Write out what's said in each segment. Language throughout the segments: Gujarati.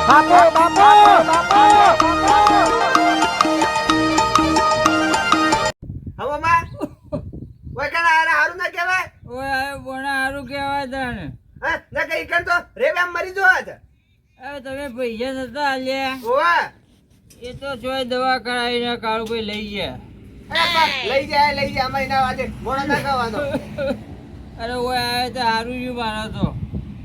બાપુ બાપુ હવે માં ઓય કણ હારું ના કહેવાય ઓય આ બોણા હારું કહેવાય તને હા ના કઈ કણ તો રેવામ મરી જો આજ હવે તમે પૈસા નતા આલ્યા ઓવા એ તો જોઈ દવા કરાવીને કાળુભાઈ લઈ ગયા લઈ જાય મહિના વાજે મોડો ના ખાવાનો અરે ઓય આવે તો હારું જ મારો તો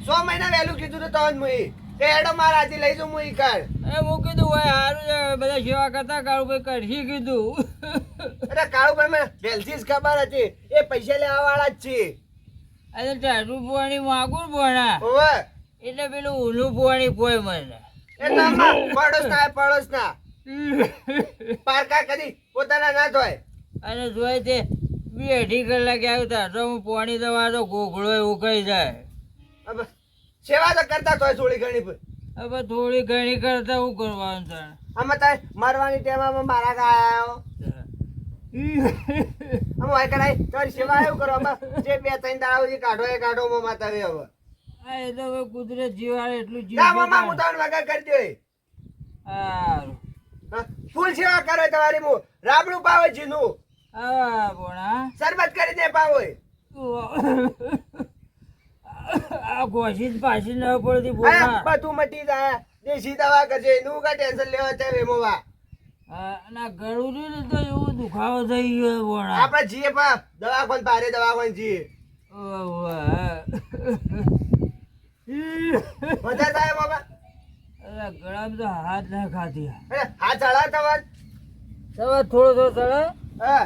100 મહિના વહેલું કીધું તો તન મુઈ કે એડો માર આજે લઈ જો મુઈ કર અરે હું કીધું ઓય હારું છે બધા સેવા કરતા કાળુભાઈ કરશી કીધું અરે કાળુભાઈ મને વેલથી જ ખબર હતી એ પૈસા લેવા વાળા જ છે અરે ટાટું પોણી માગું પોણા ઓવા એટલે પેલું ઊલું પોણી પોય મને એ તો પડોશ ના પારકા કદી પોતાના ના ધોય અને જોઈ તે 2-2.5 કલાકે આવતા તો હું પોણી દવા તો ગોગળો ઉકાઈ જાય હવે સેવા તો કરતા તોય થોડી ઘણી હવે થોડી ઘણી કરતા હું કરવાનું તને આમાં તારે મરવાની ટેમાં મારા ગાયો આમ હોય કરાય તારી સેવા એવું કરો આમાં જે 2-3 દાડા સુધી કાઢો એ કાઢો માં માતા રે હવે હા એ તો હવે કુદરત જીવાડે એટલું જીવ ના મામા હું ત્રણ વાગ્યા કરી દો સારું ફૂલ સેવા કરે તમારી હું રાબડું પાવે જીનું હા ભોણા શરબત કરી દે પાવે આ ઘોષિત પાછી ન પડતી ભોણા બધું મટી જાય દેશી દવા કરજે એનું કા ટેન્શન લેવા છે વેમોવા ના ગળું રહ્યું ને તો એવું દુખાવો થઈ ગયો ભોણા આપણે જીએ પા દવાખાન ભારે દવાખાન જીએ મજા થાય બાબા અરે ગળામાં તો હાથ ના ખાતી અરે હાથ હળા તમાર સવાર થોડો ચડે હા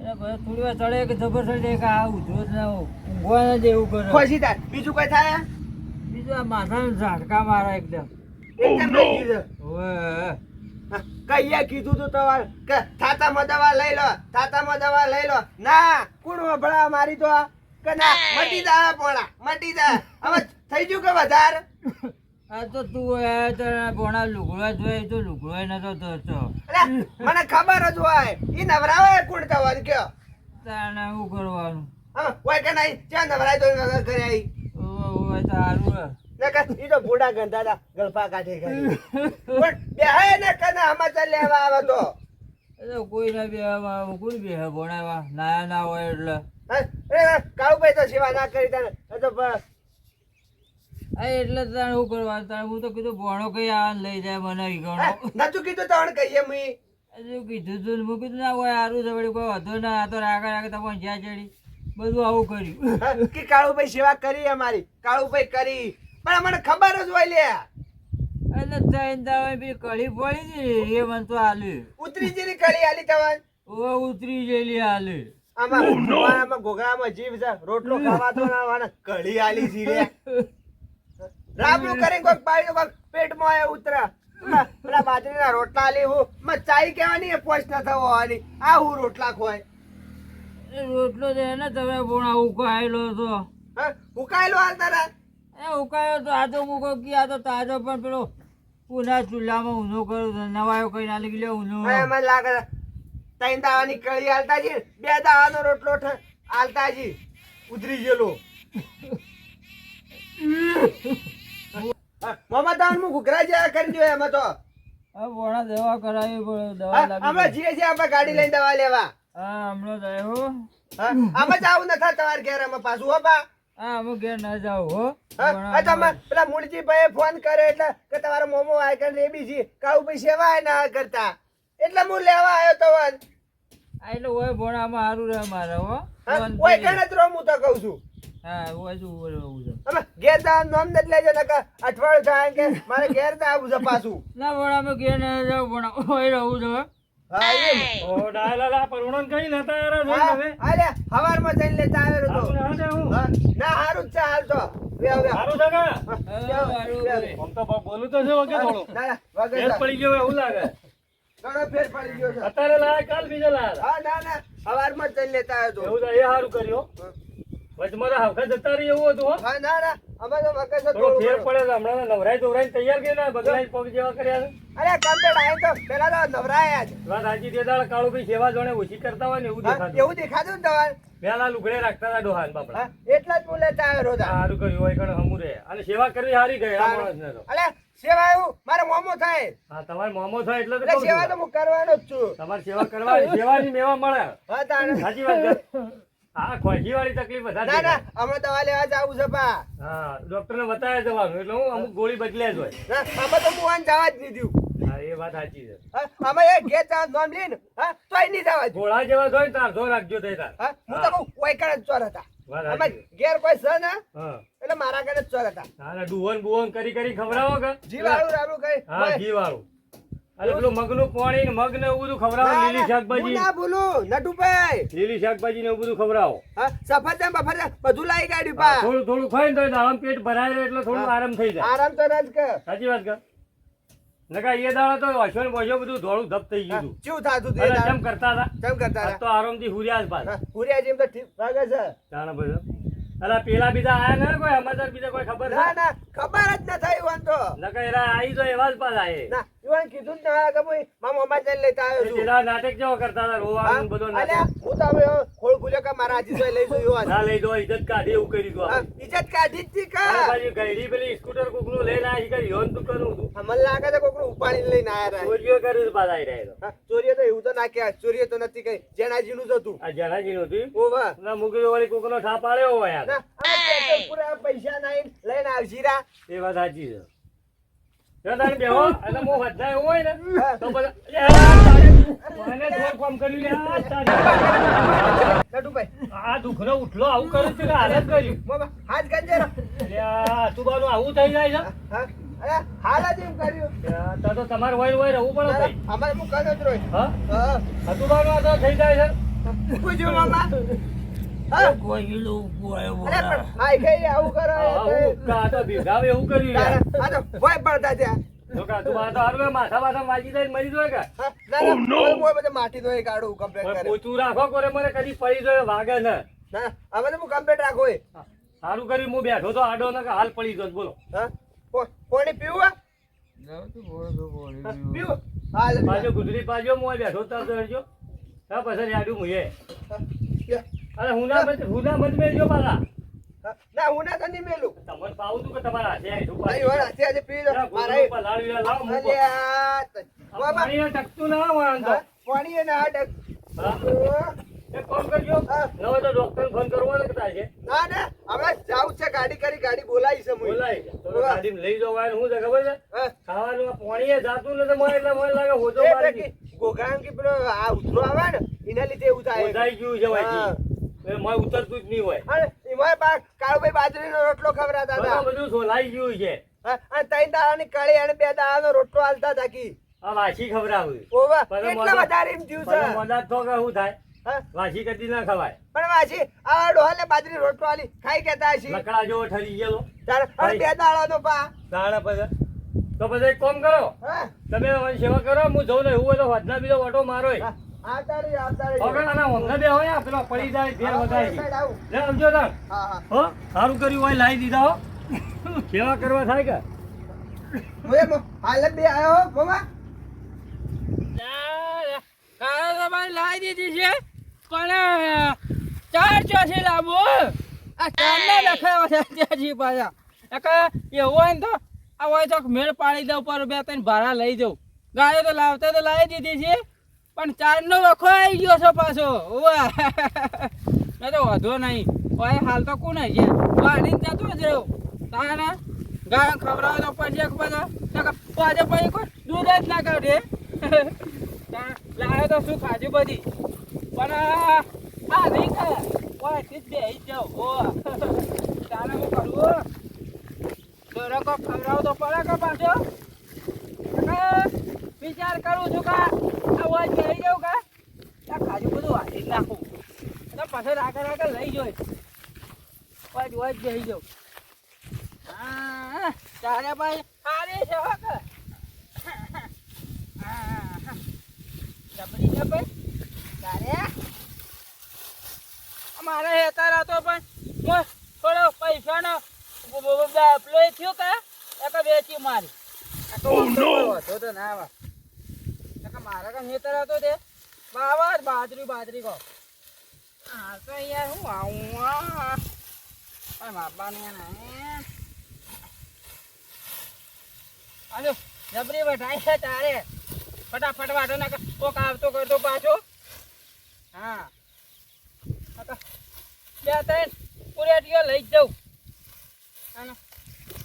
એટલે પછી થોડી વાર ચડે કે જબર ચડે કે આ ઉધરો જ ના ઊંઘવા ના જેવું કરે ખુશી થાય બીજું કઈ થાય બીજું આ માથાને ઝાટકા મારે એકદમ એકદમ થઈ ગયું ઓય કહીએ કીધું તું તમારે કે થાતામાં દવા લઈ લો ના કોણ વભળા મારી તો કે ના મટી જા પોણા મટી જા હવે થઈ ગયું કે વધારે આ તો તું આયા તો ભોણા લુગડો જોઈ તો લુગડો નતો ધરતો અરે મને ખબર જ હોય ઈ નવરાવે કોણ થવાનું કયો તાણે શું કરવાનું હા હોય કે નહીં ક્યાં નવરાય તો વગર કરે આવી ઓય તો હારું નકર ઈ તો બુડા ગંધાડા ગળફા કાઢે કરી પણ બેહાય ને કને સમાચાર લેવા આવે તો એટલે કોઈ ના બેહવા કોઈ બેહ ભોણાવા નાયા ના હોય એટલે અરે કાળુભાઈ તો સેવા ના કરી તને તો હા એટલે તાણે શું કરવાનું તાણે હું તો કીધું ભોણો કઈ આ લઈ જાય મને ગણો નતું કીધું તો કહીએ મુઈ હજુ કીધું તું ને મૂકી ના હોય સારું છે વળી કોઈ હતો ના આ તો રાગા તમને જ્યાં ચડી બધું આવું કર્યું કે કાળુભાઈ સેવા કરી અમારી કાળુભાઈ કરી પણ મને ખબર જ હોય લે એટલે થઈને તાવે પેલી કઢી પડી હતી એ મને તો હાલ્યું ઉતરી જેની કળી આલી તવાન ઓ ઉતરી ગયેલી હાલે આમાં ઘોઘરામાં જીવ છે રોટલો ખાવાતો ના વાના કળી આલી જી રે રાબડું કરીને કોક પાડી કોક પેટમાં આય ઉતરા પેલા બાજરીના રોટલા આલી હું માં ચાઈ કેવાની પોસ્ટ ન થવો આલી આ હું રોટલા ખોય રોટલો છે ને તમે ભોણા ઉકાયેલો તો ઉકાયેલો હાલ તારા એ ઉકાયો તો આ તો મૂકો કે આ તો તાજો પણ પેલો પુના ચૂલામાં ઊનો કરું નવાયો કઈ ના લઈ લે ઊનો મને લાગે 3 દાવાની કળી આલતા જી 2 દાવાનો રોટલો આલતા જી ઉતરી ગયેલો મામા દાન મુ ઘુઘરા જેવા કરી દો એમાં તો હવે ભોણા દવા કરાવી પડે દવા લાગી અમે જીએ છીએ આપણે ગાડી લઈને દવા લેવા હા હમણાં જાય આમાં જ આવું નથા તમારે ઘેર અમે પાછું હો બા હા અમુક ઘેર ના જાવ હો તમે પેલા મૂળજી ભાઈ ફોન કરે એટલે કે તમારો મોમો આઈકન રેબી છે કાઉ ભાઈ સેવા ના કરતા એટલે હું લેવા આવ્યો તો એટલે હોય ભોણામાં સારું રહે મારે હો કોઈ કણ જ હું તો કહું છું હા હોય શું રહું છે તમે ઘેર જવાનું નામ નથી લેજો નકર અઠવાડિયું થાય કે મારે ઘેર જ આવું છે પાછું ના ભોણામાં ઘેર ના જાવ ભોણા હોય રહું છે હા એમ ઓ ડાયલા પરવણન કઈ લેતા યાર હવે અરે હવારમાં જઈને લેતા આવ્યો તો ના જાઉં ના હારું જ છે હાલ તો સારું છે કે સારું આમ તો બોલું તો છે વગે થોડું ના ના ફેર વગર પડી ગયો એવું લાગે ઘણો ફેર પડી ગયો છે અત્યારે લાયા કાલ બીજો લાયા હા ના ના હવારમાં જ જઈને લેતા આવ્યો તો એવું તો એ સારું કર્યો વચમાં હાવખા જતા રહી એવું હતું હો હા ના ના અમે તો મગજ તો થોડો થોડું ફેર ઘણું. પડે તો હમણાં નવરાઈ ધોરાઈને તૈયાર કે ના બગલાઈ પગ જેવા કર્યા છે. અરે કમ્પ્લેટ આયો તો પેલા તો નવરાયા જ. વાત સાચી તે દાડે કાળુભાઈ સેવા જોડે ઓછી કરતા હોય ને એવું હા, દેખાતું. એવું દેખાતું ને તમારે? પહેલા લુગડે રાખતા હતા ડોહાન બાપડા. હા, એટલા જ બોલે ચાવે રોજ આ. સારું કર્યું હોય કણ હમું રહે અને સેવા કરવી સારી ગઈ આ માણસને તો. અલે સેવા એવું મારે મોમો થાય હા તમારે મોમો થાય એટલે તો એટલે કહું સેવા તો છું. હું કરવાનો જ છું. તમારે સેવા કરવાની સેવાની મેવા મળે. હા તાણે. સાચી વાત છે. હા ખોજી વાળી તકલીફ વધારે ના ના દેખાય. હમણાં દવા લેવા જાવું છે પા. હા ડોક્ટરને બતાવે જવાનું એટલે હું અમુક ગોળી બદલ્યા જ હોય. ના, આમાં તો હું આને જવા જ નહીં દઉં. હા એ વાત સાચી છે. હા, આમાં એ ઘેર જવા નોમ લઈને, હા, તોય નહીં જવા દઉં. ગોળા જેવા હોય ને તાર ધો રાખજો તે તાર. હા, હું તો કહું, ઓયકણ જ ચોર હતા. વાત આમાં સાચી. ઘેર કોઈ છે ને હા એટલે મારા ઘરે જ ચોર હતા. હા ને ડુવન બુવન કરી કરી ખવડાવો કે જીવ આવું રાડું કઈ હા ઘી વાળું અને પેલું મગનું પાણી ને મગ ને એવું બધું ખવડાવો. ના, લીલી ના, હું શાકભાજી ના ભૂલું નટુભાઈ. લીલી શાકભાજી ને એવું બધું ખવડાવો. હા, સફરજન બફરજન બધું લાવી કાઢ્યું પા. થોડું થોડું ખાઈ ને તો દાડમ પેટ ભરાય રહે એટલે થોડું આરામ થઈ જાય. આરામ તો ના જ કર. સાચી વાત કર નકા એ દાડા તો વાસણ બોજો બધું ધોળું ધપ થઈ ગયું હતું. ચેવું થાતું તું એ અને દાડે? જેમ કરતા હતા કેમ કરતા આજ હતા? તો આરામથી હુર્યા જ પાછા. હા, હુરિયાજી એમ તો ઠીક લાગે છે. તાણે પછી અલા પેલા બીજા આયા ને કોઈ સમાચાર બીજા કોઈ ખબર ના છે ના ખબર જ ન થઈ ઈવન તો. નકા એરા આઈ તો એવા જ પાછા આયે. ના ઈવન કીધું જ ના કે હું મારા મોબાઈલ લઈને લેતા આવ્યો એ છું. પેલા નાટક જેવો કરતા હતા હા, રોવાનું બધો અલ્યા, નાટક. હું તો હવે ખોળ ખુલ્યો કે મારા હાથી જોઈ લઈ જોયું ના લઈ દો ઇજ્જત કાઢી એવું કરી દો. હા, ઇજ્જત કાઢી જ તી અને કા. પાછી ગયડી પેલી સ્કૂટર કોકનું લઈને આવી કરી યોન તું કરું તું હા, મને લાગે છે કોકનું ઉપાડીને લઈને આયા રહ્યા. ચોરીઓ કર્યું તો પાછા આઈ રહ્યા હા, ચોરીએ તો એવું તો ના કહેવાય. ચોરીએ તો નથી કઈ જેનાજીનું જ હતું. આ જણાજી નું હતું ઓ વાહ. ના મુગી વાળી કોકનો ઠાપ આલ્યો હોય યાર. ના આ પેટ્રોલ પૂરા પૈસા નાઈ લઈને આવજી રા. એ વાત સાચી છે. જો તારે બેહો અને મો વધતા એવું હોય ને હા. તો બધા મને થોડું કામ કર્યું લે આ તારી. નટુભાઈ આ દુઃખનો ઉઠલો આવું કર્યું છે કે હાલત કર્યું મોબા હાથ ગંજે રા. અલ્યા તુબાનું આવું થઈ જાય છે. હા, અરે હાલ જ એમ કર્યું. અલ્યા, તો તમારે વય વય રહેવું પડે ભાઈ. અમારે હું કર્યો જ રોય. હા હા, તુબાનું આ તો થઈ જાય છે. પૂછ્યું મામા. હા, કોયલું ઊભું આવ્યું અરે બોલા. પણ આઈ ગઈ આવું કરો આવું આ તો ભીગાવે એવું કર્યું યાર. આ તો ભોય પડતા ત્યાં. તો કા તું આ તો હારું માથા બાથા વાગી જાય ને મરી જાય કે હા, ના ના મોય બધે માટી ધોઈ કાઢું કમ્પ્લેટ હવે કરે. પોચું રાખો કોરે મને કદી પડી જાય વાગે ને. ના હવે તો હું કમ્પ્લેટ રાખો એ. સારું કર્યું હું બેઠો તો આડો ને કે હાલ પડી ગયો બોલો. હા, પાણી પીવું હે? જાઉં છું, બોલો, બોલો, હા, બોલો. પીવું હાલ પાછો ગુજરી પાછો હું બેઠો તાર તો હરજો. હા પછી યાડું મુએ અરે હુના મત મેલજો પાછા. ના હું ના તો નહીં મેલું. તમને પાવું તું કે તમારા હાથે આઈ નહીં હોય, હાથે હાથે પી લો. મારા લાડવી લાવો મૂકો. અલ્યા, આ બાબા. પાણીને ટકતું ના હોય આમ તો. હા, પાણી એને આ ડગ. હા? એક કામ કરજો હા. ન હોય તો ડોક્ટર ફોન કરવો ને કે તાજે ના ના હવે જાવું છે ગાડી કરી ગાડી બોલાવી છે મુઈ. બોલાય તો ગાડીમાં લઈ જવાનું શું છે ખબર છે હા. ખાવાનું આ પાણીએ જાતું ને તો મને એટલે મને લાગે હોજો એ મારી ટકી ગોગામ કે પેલો આ ઉતરો આવે ને એના લીધે એવું થાય. ઓધાઈ ગયું છે હા. ભાઈ મોય ઉતરતું જ નહીં હોય અને એમાંય કાળુભાઈ બાજરીનો રોટલો ખવડાવતા હતા. બધું સોલાઈ ગયું છે હા, અને ત્રણ દાડાની કળી અને 2 દાડાનો રોટલો આલતા હતા કી. આ વાસી ખવડાવું ઓવા, પણ એટલા મોઢા- વધારે એમ થયું છે. મદદ તો કે શું થાય હા, વાસી કદી ના ખવાય પણ વાજી આ ડોહાલે બાજરી રોટલો આલી ખાઈ કેતા હશી. લકડા જેવો ઠરી ગયેલો તારે અને 2 દાડાનો પા. તાણે પછી તો પછી એક કામ કરો હા, તમે અમારી સેવા કરો હું જઉં ને એવું હોય તો વધના બીજો ઓટો મારો હા, આવતા રહી. હવે આના અમને બે હોય પેલો પડી જાય ફેર હા, વધાય સાઈડ આવું. લે સમજો તાર હા, હા. હો સારું કર્યું હોય લાવી દીધા હો સેવા કરવા થાય કે હાલ જ બે આયો હો, મામા. કાલે તમારે લાવી દીધી છે પણ ચાર ચોથી લાવો આ ચારના લખાયો છે ત્યાંથી પાછા એવું હોય ને તો આ હોય તો મેળ પાડી દઉં પર 2-3 ભાડા લઈ જાઉં ગાયો તો લાવતા તો લાવી દીધી છે પણ ચારનો વખો આવી ગયો છે પાછો ઓવા મેં તો વધો નહીં ઓય હાલ તો કોણ છે વાડીને જતો જ રહ્યો તાના ગાય ખવડાવે તો પછી એક બધા પાછો પછી કોઈ દૂધ જ ના કાઢે લાવે તો શું ખાજુ બધી પણ આ નહીં ખાય ઓય થી જ બેસી જાઉં ઓ તારે હું કરવું દોરો કોક ખવડાવ તો પડે કે પાછો વિચાર કરું છું કે આ ઓય બેસી જાઉં કે આ ખાજુ બધું વાંચી જ નાખું તો પછી આગળ લઈ જોઈ ઓય બેસી જાઉં હા તારે ભાઈ સારી છે હો કે જબરી છે ભાઈ તારે મારે હેતાર હતો પણ થોડો પૈસાનો પેલો એ થયો કા એક વેચી મારી હતો તો ના આવા મારા કા નેતર હતો તે બાવા બાજરી કહો હા તો યાર હું આવું બાપાને હાલો જબરી બટાઈ છે તારે ફટાફટ વાટો ના કોક આવતો કરતો પાછો હા બે ત્રણ પુરેટીઓ લઈ જ જાઉં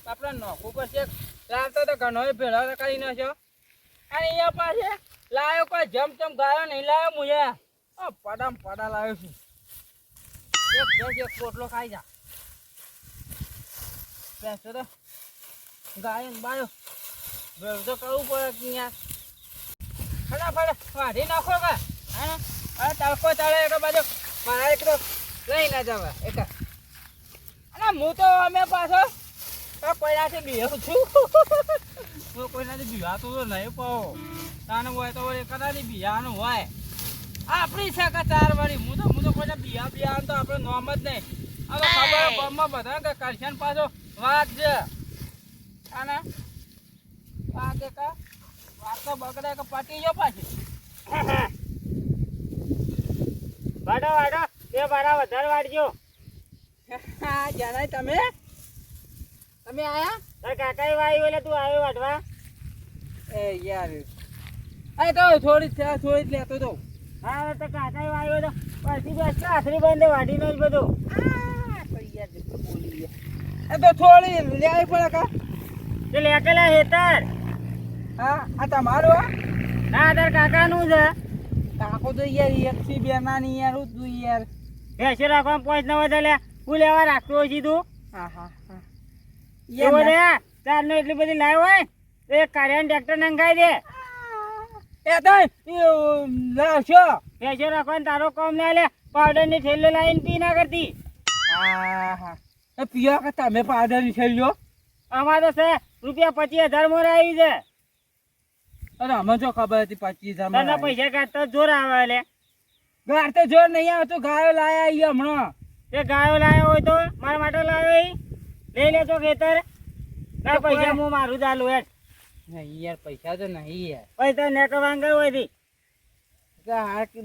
આપણે નોખું પડશે લાવતો તો ઘણો ભેળો કરી નાખ્યો અને અહીંયા પાસે લાવ્યો કોઈ જમચમ ગાયો નહીં લાવ્યો મુએ પડા લાવ્યો છું એક પોટલો ખાઈ જા બેસો તો ગાયો ને બાયો ભેળ તો કરવું પડે કે યાર ફટાફટ વાઢી નાખો કા હા તડકો ચાલે એક બાજુ મારા એક તો લઈ ના જવા એક અને હું તો અમે પાછો કોઈનાથી બીવું છું હું કોઈનાથી બીવાતું તો નહીં પાવો તાને હોય તો કદાચ બીવાનું હોય આપણી છે કે 4 વાળી હું તો કોઈને બીવાનું તો આપણે નોમ જ નહીં હવે ખબર ગામમાં બધા કે કરશન પાછો વાત છે અને વાત તો બગડે કે પટી ગયો પાછી વાડો તે મારા વધારે વાડજો જણાય તમે આયા તાર કાકાએ વાયું એટલે તું આવ્યો વાડવા એ યાર આ તો થોડી જ લેતો તો હા તો કાકાએ વાયો તો પછી બેસ આખરી બંધ વાડીનો જ બધું એ તો થોડી લેવી પડે કા તે લેકેલા હેતર હા આ તમારું ના તાર કાકાનું છે કાકો તો યાર એક થી બે ના ની યાર હું તું યાર બેસે રાખવા પોચ ન વધે લે હું લેવા રાખતો હોય સીધું હા એવો રે ચાર નો એટલી બધી લાવ્યો હોય તો એક કાર્યાન ટ્રેક્ટર નંખાઈ દે એ તો લાવશો બેસે રાખવા તારો કામ ના લે પાવડર ની થેલી લાવીને પી ના કરતી હા એ પીવા કે તમે પાવડર ની થેલીઓ અમાર તો છે ₹25,000 મોર આવી છે અરે અમે જો ખબર હતી 25,000 તને પૈસા કાઢતો જોર આવે લે ગાર તો જોર નહીં આવતો ગાયો લાયા અહીંયા હમણાં તે ગાયો લાવ્યો હોય તો મારા માટે લાવ્યો લઈ લેતો ખેતર ના પૈસા હું મારું ચાલુ હેઠ નહીં યાર પૈસા તો નહીં યાર પૈસા ને કવાંગર હોય થી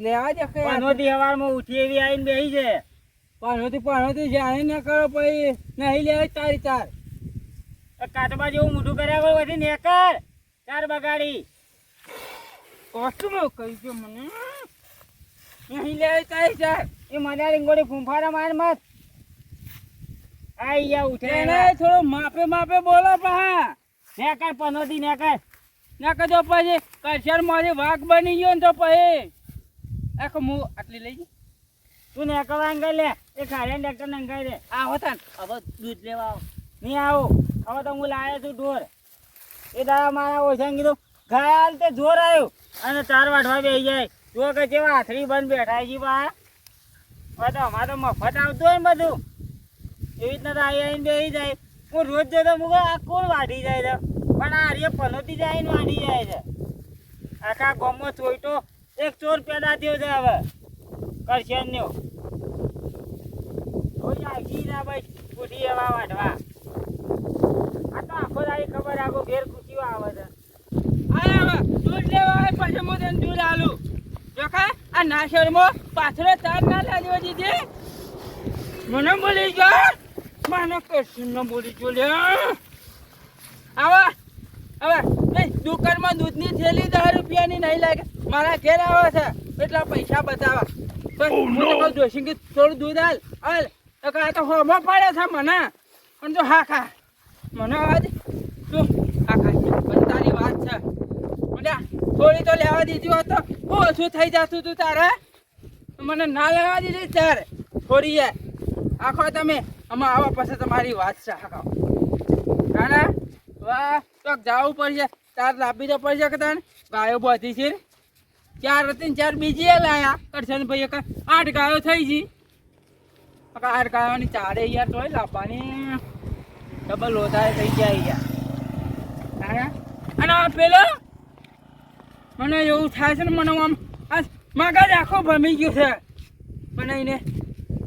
લેવા દે પાનોથી હવારમાં ઉઠી એવી આવીને બેસી છે પાનોથી જાણે ના કરો પછી નહીં લે તારી ચાર કાટબા જેવું મોઢું કર્યા હોય બધી નેકર ચાર બગાડી કોસ્ટ્યુમ કહી ગયો મને નહીં લે તારી ચાર એ મને રીંગોડી ફૂંફાડા માર મત આઈ યા ઉઠે એને થોડું માપે બોલો પા નેકર પનોથી નેકર ના કજો પછી કરશન મારી વાઘ બની ગયો ને તો પછી આખો હું આટલી લઈ તું નેકર વાંગર લે એ ખાડે ટ્રેક્ટર નંખાઈ દે આવો તાન હવે દૂધ લેવા આવો નહીં આવો હવે તો હું લાવ્યો છું ઢોર એ દાડા મારા ઓછા કીધું ઘાલ તે જોર આવ્યો અને 4 વાઢવા બેસી જાય જો કે જેવા હાથરી બંધ બેઠા છે બા હવે તો અમારે તો મફત આવતું હોય ને બધું એવી રીતના તો આવીને બેસી જાય હું રોજ જતો મૂકો આ કોણ વાઢી જાય છે પણ આ રે પનોતી જાય ને વાઢી જાય છે આખા ગામમાં ચોઈટો એક ચોર પેદા થયો છે હવે કરશનનો રોજ આગી ના ભાઈ ઉઠી એવા વાઢવા આ તો આખો દાડી ખબર આખો ઘેર ખુશીઓ આવે છે દૂધ લેવા આવે પછી હું તને દૂધ આલું જો કા આ નાશરમાં પાછળ તાર ના લાગ્યો દીધી મને બોલી ગયો મને કશું ન બોલી ગયો લે હવે દુકાનમાં દૂધની થેલી 10 રૂપિયાની નહીં લાગે મારા ઘેર આવે છે એટલા પૈસા બતાવા હું તો જોશી કે થોડું દૂધ હાલ તો આ તો હોમો પડે છે મને પણ જો હા ખા મને આજ તું હા ખા બસ તારી વાત છે થોડી તો લેવા દીધી હોત તો ઓછું થઈ જતું તું તારે મને ના લેવા દીધી ત્યારે થોડી આખો તમે આમાં આવવા પછી તમારી વાત છે આખો ના વાહ તો જવું પડશે તાર લાવી તો પડશે કે તને ગાયો બધી છે 4 હતી ને 4 બીજી લાયા કરશન ભાઈ 8 ગાયો થઈ ગઈ 8 ગાયોની 4 યાર તોય લાવવાની ડબલ વધારે થઈ જાય યાર અને પેલો મને એવું થાય છે ને મને આમ મગજ આખો ભમી ગયો છે મને એને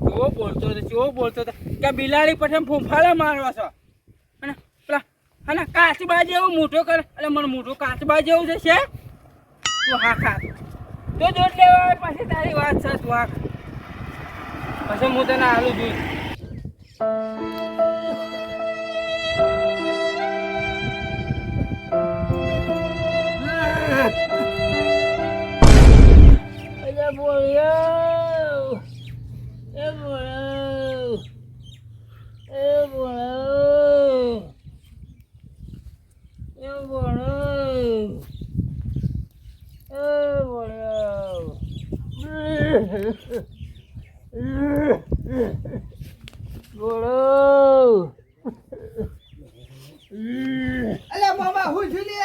કેવો બોલતો હતો કે બિલાડી પછી ફૂંફાળે મારવા છો અને કાચબા જેવું મોટો કર એટલે મને મોટો કાચબા જેવું છે તું હા ખા તો દોટ લેવા આવે પછી તારી વાત છે તું હા પછી હું તને હાલું જોઈ અલ્યા મામા હું છું લે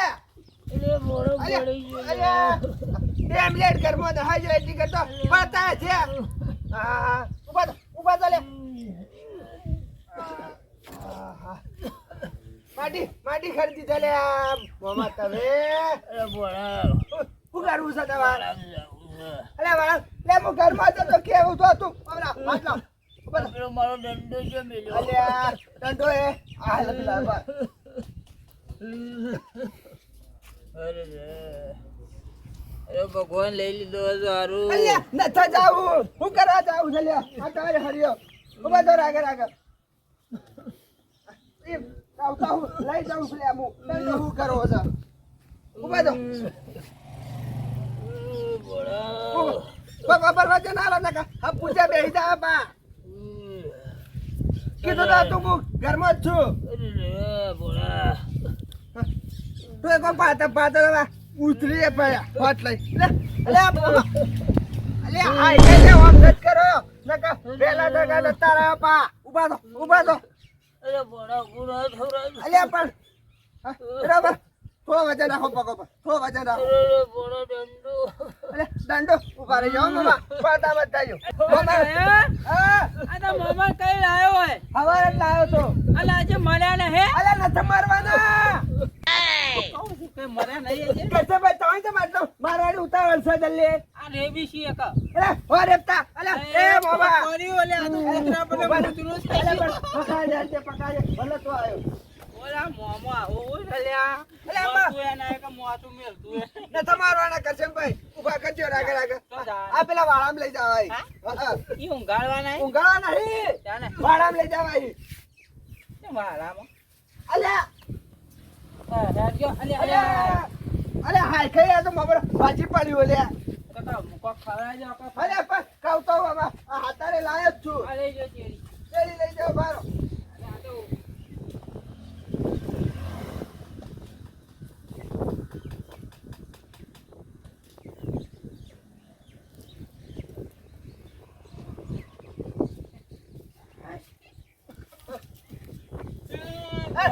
ટેમ્પલેટ ઘરમાં તો હાજર એટલી કરતો પડતા છે હા ઉભા તો લે માટી ખરીદી ચાલે મામા તમે શું કરવું છે તમારે અરે વાળા લે હું ઘરમાં તો કેવું તો તું હમણાં વાત લાવ મારો દંડો છે મેલ્યો અલ્યા દંડો એ આ લખી લાવ અરે ભગવાન લઈ લીધો સારું અલ્યા નથા જાવું હું કરવા જાવું છે લ્યા આ તારે હરિયો ઉભા તો રાગે આવતા હું લઈ જાઉં છું લ્યા હું દંડો હું કરવો છે ઉભા તો બરાબર વજન આલો નકા આ પૂજા બેહી જા બા કીધું તો તું હું ઘરમાં જ છું તું એક પાતા ઉતરી પડ્યા ફાટ લઈ અલ્યા હાય કે ઓમ નત કરો નકા પેલા ટકા તારા પા ઉભા તો અરે બોડા ગુરા થોડા અલ્યા પણ બરાબર થોડો વજન રાખો પગો પર થોડો વજન રાખો અરે બોડા દંડો અલે દંડો ઉભા રહી જાઓ મામા પાતા મત જાજો મામા હા આ તો મામા કઈ લાયો હોય હવારે જ લાયો તો અલા આજે મળ્યા ને હે અલે નથી મારવાના કહું છું કે મર્યા નહીં આજે કસે ભાઈ તમે તો મારતો મારવાડી ઉતાવળ છે જલ્દી આ રેબી છે એક અલે હો રેપતા અલે એ મામા કોરી ઓલે આ તો કૂતરા પર કૂતરું છે અલે પણ પકડે ભલે તો આવ્યો ઓલા મોમા ઓ ઓલ્યા અલે અમ્મા. તું એના એક મોટું મેલતું હે ન તમારવાના કરશનભાઈ ઉભા કરજો રાગે તો જા આ પેલા વાળામાં લઈ જવાય હા? ઈ ઊંઘાડવાના હે ઊંઘાવા નહીં જાને વાળામાં લઈ જવાય તે વાળામાં અલ્યા રાજો અલે અલે અરે હાય કઈ આ તો મબર ભાજી પડી ઓલ્યા કાકા મુકો ખવડાવી દો કાકા અરે પણ કહું તો બાબા આ હાતારે લાયો જ છું અરે જો ચેરી પેલી લઈ જાઓ બારો અલે આ તો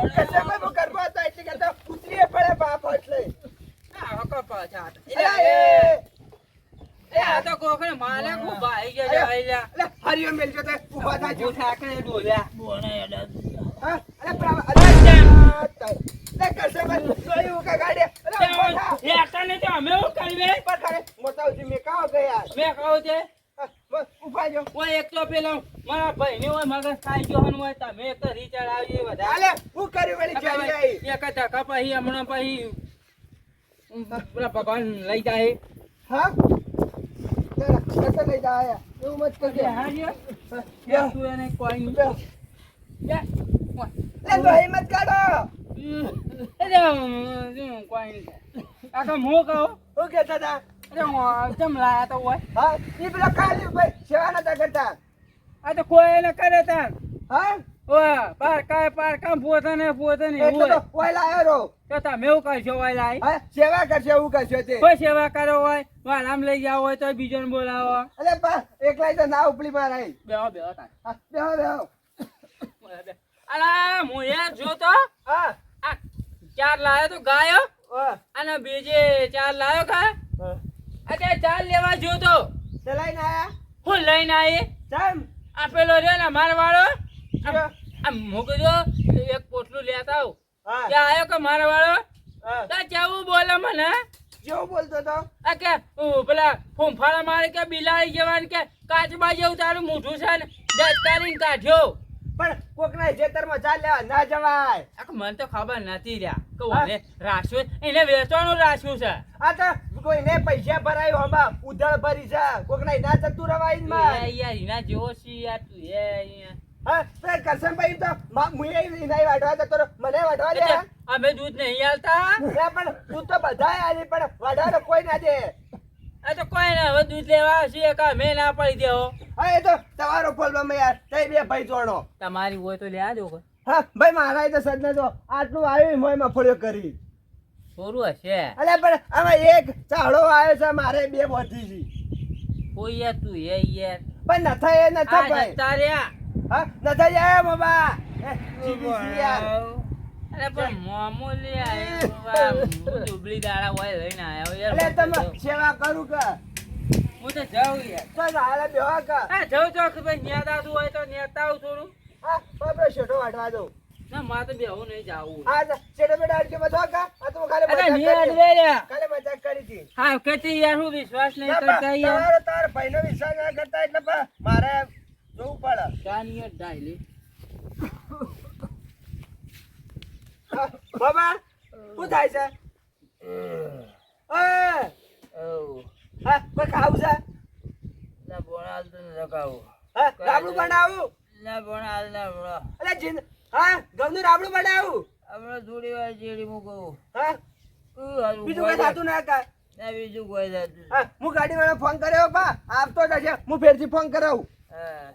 કશે ભાઈ હું કરવા તો એટલી કરતા ઉતરીએ પડે બાપ એટલે આ હકો પાછા અરે એ આ તો કોકને માલે ખૂબ ભાઈ ગયા જાય લ્યા અલે હરિયો મેલજો તે ઊભા થાજો જો ઠાકરે ડોલ્યા બોને એડા હા અરે પ્રાવા લે કશે ભાઈ જોયું કે ગાડી અરે મોટા એ આટાને તો અમે હું કરવે પર કરે મોટા ઉજી મે કાવ ગયા મેં કહું છે ઉભા જો ઓય એક તો પેલો મારા ભાઈ ને ઓય મગજ ખાઈ ગયો હન હોય તમે એક તો રીચાર્જ આવજે બધા અલે હું કર્યું વેલી ચાલી ગઈ એક ટકા પછી હમણાં પછી પેલા ભગવાન લઈ જાય હા તેરા કશે લઈ જાય એવું મત કરજે હા જી તું એને કોઈ લે લે તો હિંમત કાઢો કોઈ આખા મો કહો હું કહેતા હતા અરે હું ચમ લાયા તો હોય હા ઈ પેલા ખાલી ભાઈ સેવા નતા કરતા આ તો કોઈ એને કરે તાર હા ઓય પાર કામ પોતાને એટલે તો ઓય લાયો રો તો તમે એવું કરશો હોય લાઈ હા સેવા કરશે એવું કરશે તે કોઈ સેવા કરો હોય વાલામ લઈ જાવ હોય તો બીજોને બોલાવો અલે બા એકલા તો ના ઉપલી માં રહી બેહો તાર હા બેહો અલા હું યાર જો તો હા આ 4 લાયો તો ગાયો હા અને બીજે 4 લાયો કા અત્યારે 4 લેવા જો તો ચલાઈને આયા હું લઈને આવી ચમ આ પેલો રહ્યો ને માર વાળો જો. આ મૂકજો એક પોટલું લેતા આવ હા ત્યાં આવ્યો કે મારા વાળો હા તા કેવું બોલે મને જેવું બોલતો તો આ કે પેલા ફૂંફાળા મારે કે બિલાડી જવાનું કે કાચબા જેવું તારું મોઢું છે ને દસ કરીને કાઢ્યો પણ કોકના ખેતરમાં ચાલ લેવા ના જવાય. આ મને તો ખબર નથી રહ્યા કે હા? ઓને રાખ્યું એને વેચવાનું રાખ્યું છે. આ તો કોઈને પૈસા ભરાયો હમણાં ઉધાર ભરી છે કોકના ના જતું રવાય ને માં. એ યાર એના જેવો છે યાર તું એ અહીંયા. હા તો કરશનભાઈ તો મુએ નહીં વાઢવા જતો રહ્યો. મને વાઢવા દે. એટલે અમે દૂધ નહીં આલતા. લે પણ તું તો બધાય આલી પણ વાઢવા તો કોઈ ના દે. આ તો કોઈ ને હવે દૂધ લેવા આવશે કે અમે ના પડી દેવો. હા એ તો તમારો ફોલમાં યાર તઈ બે ભાઈ જોડો. તમારી હોય તો લે આજો કે હા ભાઈ મારા તો સદને તો આટલું આવ્યું મોય માં ફોડ્યો કરી. થોડું હશે. અલે પણ આમાં એક ચાળો આવ્યો છે મારે બે બોધી છે. કોઈ યાર તું એ યાર પણ નથા એ નથા આ ભાઈ. જતા રહ્યા. હા નથા જાય બાબા. જીવી યાર. અરે પણ મામૂલી આયો બાબા. દુબળી દાડા હોય લઈને આયો યાર. અલે તમે સેવા કરું કે હું તો જાઉં યાર. તો હાલે બેવા કે હા જાઉં તો કે ભાઈ ન્યા દાદુ હોય તો નેતા આવું થોડું. હા બાબા શેઠો વાટવા દો. ના મારે તો બેહું નહીં જાવું. હા શેઠો બેટા અડકે બધો કા આ તો ખાલી અરે મજાક ન્યા કરી. દે રહ્યા. ખાલી મજાક કરી હતી. હા કેતી યાર હું વિશ્વાસ નહીં બાપા, કરતા યાર. તમારો તાર ભાઈનો વિશ્વાસ ના કરતા એટલે મારે જોવું પડે. ચાનિયો ડાયલી. હા, બાબા શું થાય છે? ઓય, ઓ હા કોઈ ખાવું છે? ના બોણાલ તો લગાવું. હા રાબડું બનાવું? ના બોણાલ ના બોણા. અલે જીન હા ઘઉંનું રાબડું બનાવું? આપણે થોડી વાર જેડી મૂકવું. હા બીજું કઈ થતું ના કા? ના બીજું કોઈ થતું. હા હું ગાડી વાળા ફોન કર્યો બા આવતો જ હશે હું ફેરથી ફોન કરાવું. હા